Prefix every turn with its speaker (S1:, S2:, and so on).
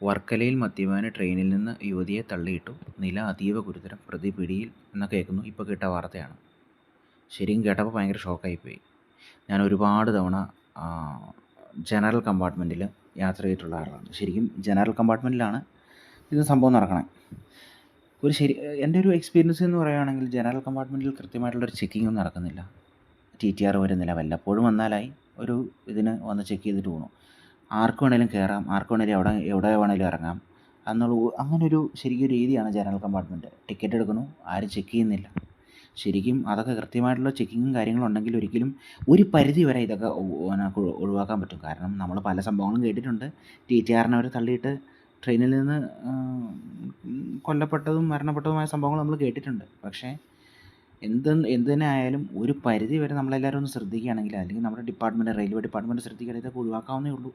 S1: വർക്കലയിൽ മദ്യപാനി ട്രെയിനിൽ നിന്ന് യുവതിയെ തള്ളിയിട്ടു. നില അതീവ ഗുരുതരം, പ്രതി പിടിയിൽ എന്നൊക്കെ കേൾക്കുന്നു. ഇപ്പോൾ കേട്ട വാർത്തയാണ്. ശരിക്കും കേട്ടപ്പോൾ ഭയങ്കര ഷോക്കായിപ്പോയി. ഞാൻ ഒരുപാട് തവണ ജനറൽ കമ്പാർട്ട്മെൻറ്റിൽ യാത്ര ചെയ്തിട്ടുള്ള ആളാണ്. ശരിക്കും ജനറൽ കമ്പാർട്ട്മെൻറ്റിലാണ് ഇത് സംഭവം നടക്കണേ. എൻ്റെ ഒരു എക്സ്പീരിയൻസ് എന്ന് പറയുകയാണെങ്കിൽ ജനറൽ കമ്പാർട്ട്മെൻറ്റിൽ കൃത്യമായിട്ടുള്ളൊരു ചെക്കിങ്ങൊന്നും നടക്കുന്നില്ല. TTR വരുന്നില്ല. വല്ലപ്പോഴും വന്നാലായി ഒരു ഇതിന് വന്ന് ചെക്ക് ചെയ്തിട്ട് പോണു. ആർക്ക് വേണേലും കയറാം, ആർക്ക് വേണേലും എവിടെ വേണേലും ഇറങ്ങാം അങ്ങനൊരു ശരിക്കും രീതിയാണ് ജനറൽ കമ്പാർട്ട്മെൻറ്റ്. ടിക്കറ്റ് എടുക്കുന്നു, ആരും ചെക്ക് ചെയ്യുന്നില്ല. ശരിക്കും അതൊക്കെ കൃത്യമായിട്ടുള്ള ചെക്കിങ്ങും കാര്യങ്ങളും ഉണ്ടെങ്കിൽ ഒരിക്കലും ഒരു പരിധി വരെ ഇതൊക്കെ ഒഴിവാക്കാൻ പറ്റും. കാരണം നമ്മൾ പല സംഭവങ്ങളും കേട്ടിട്ടുണ്ട്. TTRനെ അവർ തള്ളിയിട്ട് ട്രെയിനിൽ നിന്ന് കൊല്ലപ്പെട്ടതും മരണപ്പെട്ടതുമായ സംഭവങ്ങൾ നമ്മൾ കേട്ടിട്ടുണ്ട്. പക്ഷേ എന്ത് തന്നെ ആയാലും ഒരു പരിധി വരെ നമ്മളെല്ലാവരും ഒന്ന് ശ്രദ്ധിക്കുകയാണെങ്കിൽ, അല്ലെങ്കിൽ നമ്മുടെ ഡിപ്പാർട്ട്മെൻറ്റ്, റെയിൽവേ ഡിപ്പാർട്ട്മെൻറ്റ് ശ്രദ്ധിക്കുകയാണെങ്കിൽ ഇതൊക്കെ ഒഴിവാക്കാവുന്നേ ഉള്ളൂ.